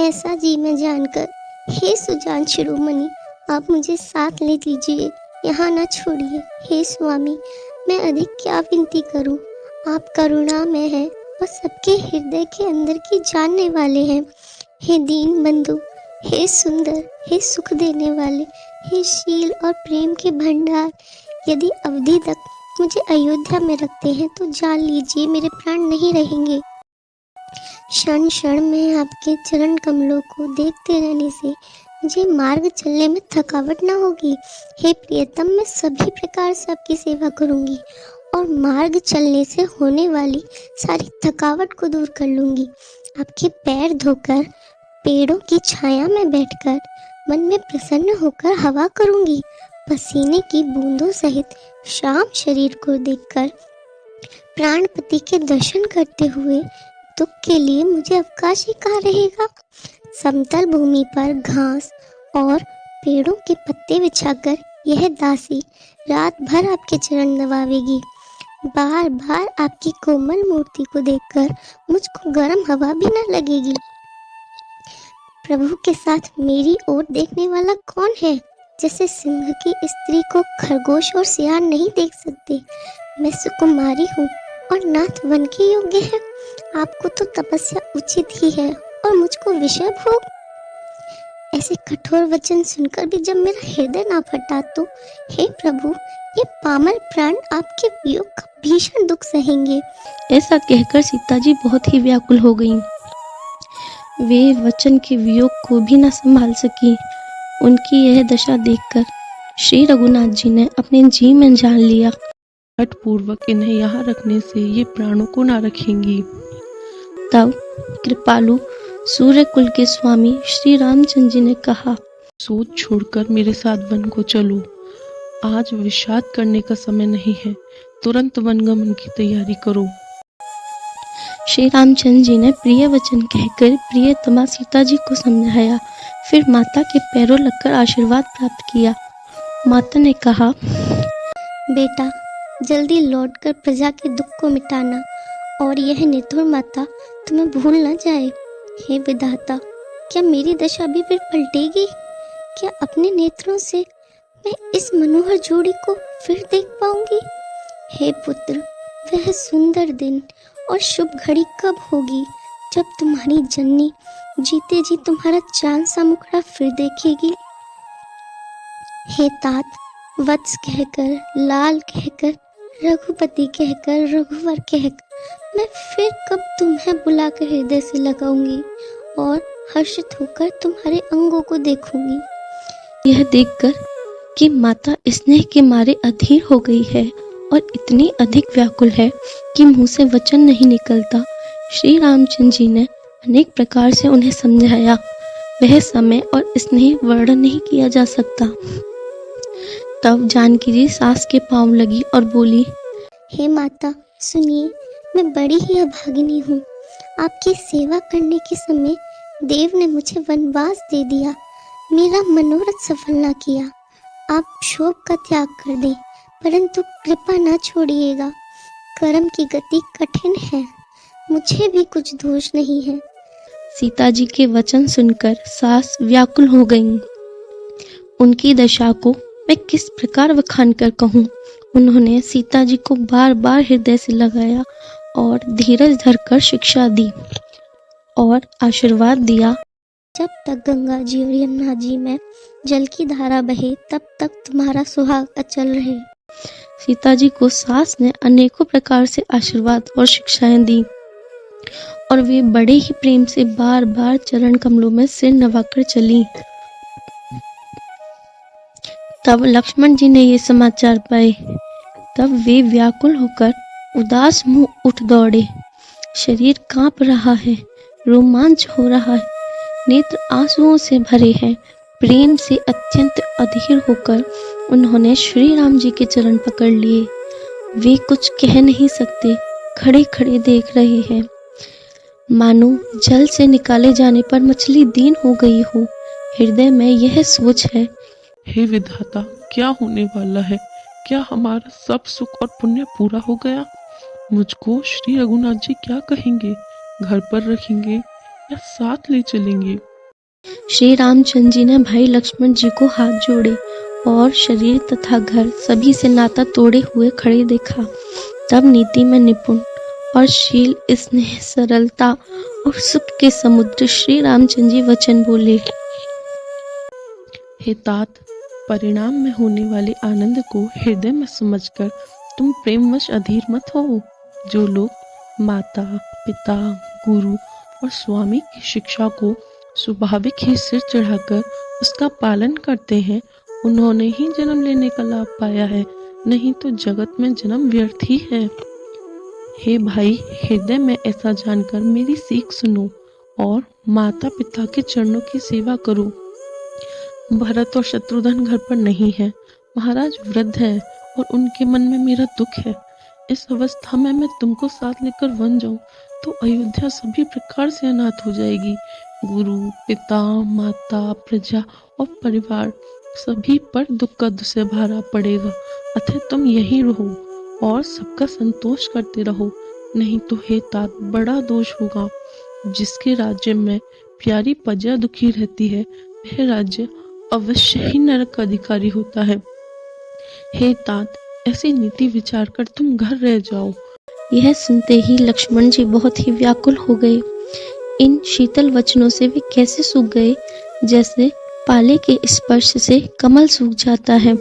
ऐसा जी मैं जानकर, हे सुजान शिरोमणि, आप मुझे साथ ले लीजिए, यहाँ न छोड़िए। हे स्वामी, मैं अधिक क्या विनती करूं, आप करुणामय हैं और सबके हृदय के अंदर की जानने वाले हैं। हे दीन बंधु, हे सुंदर, हे सुख देने वाले, हे शील और प्रेम के भंडार, यदि अवधि तक मुझे अयोध्या में रखते हैं तो जान लीजिए मेरे प्राण नहीं रहेंगे। क्षण क्षण में आपके चरण कमलों को देखते रहने से मुझे मार्ग चलने में थकावट न होगी। हे प्रियतम, मैं सभी प्रकार से आपकी सेवा करूंगी और मार्ग चलने से होने वाली सारी थकावट को दूर कर लूंगी। आपके पैर धोकर पेड़ों की छाया में बैठकर मन में प्रसन्न होकर हवा करूंगी। पसीने की बूंदों सहित शाम शरीर को देखकर प्राणपति के दर्शन करते हुए दुख के लिए मुझे अवकाश ही कहाँ रहेगा। समतल भूमि पर घास और पेड़ों के पत्ते बिछाकर यह दासी रात भर आपके चरण दबावेगी। बार बार आपकी कोमल मूर्ति को देखकर मुझको गर्म हवा भी न लगेगी। प्रभु के साथ मेरी ओर देखने वाला कौन है? जैसे सिंह की स्त्री को खरगोश और सियार नहीं देख सकते, मैं सुकुमारी हूँ और नाथ वन के योग्य है। आपको तो तपस्या उचित ही है और मुझको विषय भोग। ऐसे कठोर वचन सुनकर भी जब मेरा हृदय ना फटा तो हे प्रभु, ये पामर प्राण आपके वियोग का भीषण दुख सहेंगे। ऐसा कहकर सीता जी बहुत ही व्याकुल हो गईं। वे वचन के वियोग को भी न संभाल सकी। उनकी यह दशा देखकर श्री रघुनाथ जी ने अपने जी में जान लिया, हठपूर्वक इन्हें यहाँ रखने से ये प्राणों को ना रखेंगी। तब कृपालु सूर्य कुल के स्वामी श्री रामचंद्र जी ने कहा, सोच छोड़कर मेरे साथ वन को चलो। आज विषाद करने का समय नहीं है, तुरंत वनगमन की तैयारी करो। श्री रामचंद्र जी ने प्रिय वचन कहकर प्रियतमा सीता जी को समझाया। फिर माता के पैरों लगकर आशीर्वाद प्राप्त किया। माता ने कहा, बेटा, जल्दी लौटकर प्रजा के दुख को मिटाना और यह निठुर माता तुम्हें भूल न जाए। हे विधाता, क्या मेरी दशा भी फिर पलटेगी? क्या अपने नेत्रों से मैं इस मनोहर जोड़ी को फिर देख पाऊंगी? हे पुत्र, वह सुंदर दिन और शुभ घड़ी कब होगी जब तुम्हारी जननी जीते जी तुम्हारा चांद सा मुखड़ा फिर देखेगी? हे तात, वत्स कहकर, लाल कहकर, रघुपति कहकर, रघुवर कहकर मैं फिर कब तुम्हें बुलाकर हृदय से लगाऊंगी और हर्षित होकर तुम्हारे अंगों को देखूंगी। यह देखकर कि माता स्नेह के मारे अधीर हो गई है और इतनी अधिक व्याकुल है कि मुंह से वचन नहीं निकलता, श्री रामचंद्र जी ने अनेक प्रकार से उन्हें समझाया। वह समय और स्नेह वर्णन नहीं किया जा सकता। तब जानकी जी सास के पांव लगी और बोली, हे माता, सुनिए, मैं बड़ी ही अभागिनी हूँ। आपकी सेवा करने के समय देव ने मुझे वनवास दे दिया, मेरा मनोरथ सफल न किया। आप शोक का त्याग कर दें, परंतु कृपा न छोड़िएगा। कर्म की गति कठिन है, मुझे भी कुछ दोष नहीं है। सीता जी के वचन सुनकर सास व्याकुल हो गईं। उनकी दशा को मैं किस प्रकार बखान कर कहूँ। उन्होंने सीता जी को बार बार हृदय से लगाया और धीरज धरकर शिक्षा दी और आशीर्वाद दिया, जब तक गंगा जी और यमुना जी में जल की धारा बहे तब तक तुम्हारा सुहाग अचल रहे। सीता जी को सास ने अनेकों प्रकार से आशीर्वाद और शिक्षाएं दी और वे बड़े ही प्रेम से बार बार चरण कमलों में सिर नवाकर चली। तब लक्ष्मण जी ने ये समाचार पाए। तब वे व्याकुल होकर उदास मुंह उठ दौड़े। शरीर कांप रहा है, रोमांच हो रहा है, नेत्र आंसुओं से भरे हैं। प्रेम से अत्यंत अधीर होकर उन्होंने श्री राम जी के चरण पकड़ लिए। वे कुछ कह नहीं सकते, खड़े खड़े देख रहे हैं, मानो जल से निकाले जाने पर मछली दीन हो गई हो। हृदय में यह सोच है, हे विधाता, क्या होने वाला है? क्या हमारा सब सुख और पुण्य पूरा हो गया? मुझको श्री रघुनाथ जी क्या कहेंगे? घर पर रखेंगे या साथ ले चलेंगे? श्री रामचंद्र जी ने भाई लक्ष्मण जी को हाथ जोड़े और शरीर तथा घर सभी से नाता तोड़े हुए खड़े देखा। तब नीति में निपुण और शील, स्नेह, सरलता और सुख के समुद्र श्री रामचंद्र जी वचन बोले। हे तात, परिणाम में होने वाले आनंद को हृदय में समझकर तुम प्रेमवश अधीर मत हो। जो लोग माता, पिता, गुरु और स्वामी की शिक्षा को स्वाभाविक ही सिर चढ़ाकर उसका पालन करते हैं, उन्होंने ही जन्म लेने का लाभ पाया है, नहीं तो जगत में जन्म व्यर्थ ही है। हे भाई, हृदय में ऐसा जानकर मेरी सीख सुनो और माता पिता के चरणों की सेवा करो। भरत और शत्रुघ्न घर पर नहीं है, महाराज वृद्ध है और उनके मन में मेरा दुख है। इस अवस्था में मैं तुमको साथ लेकर वन जाऊं तो अयोध्या सभी प्रकार से अनाथ हो जाएगी। गुरु, पिता, माता, प्रजा और परिवार सभी पर दुख का दुस्सह भारा पड़ेगा। अतः तुम यहीं रहो और सबका संतोष करते रहो, नहीं तो हे तात, बड़ा दोष होगा। जिसके राज्य में प्यारी प्रजा दुखी रहती है, वह राज्य अवश्य ही नरक का अधिकारी होता है। हे तात, ऐसी नीति विचार कर तुम घर रह जाओ। यह सुनते ही लक्ष्मण जी बहुत ही व्याकुल हो गए। इन शीतल वचनों से वे कैसे सूख गए, जैसे पाले के स्पर्श से कमल सूख जाता है।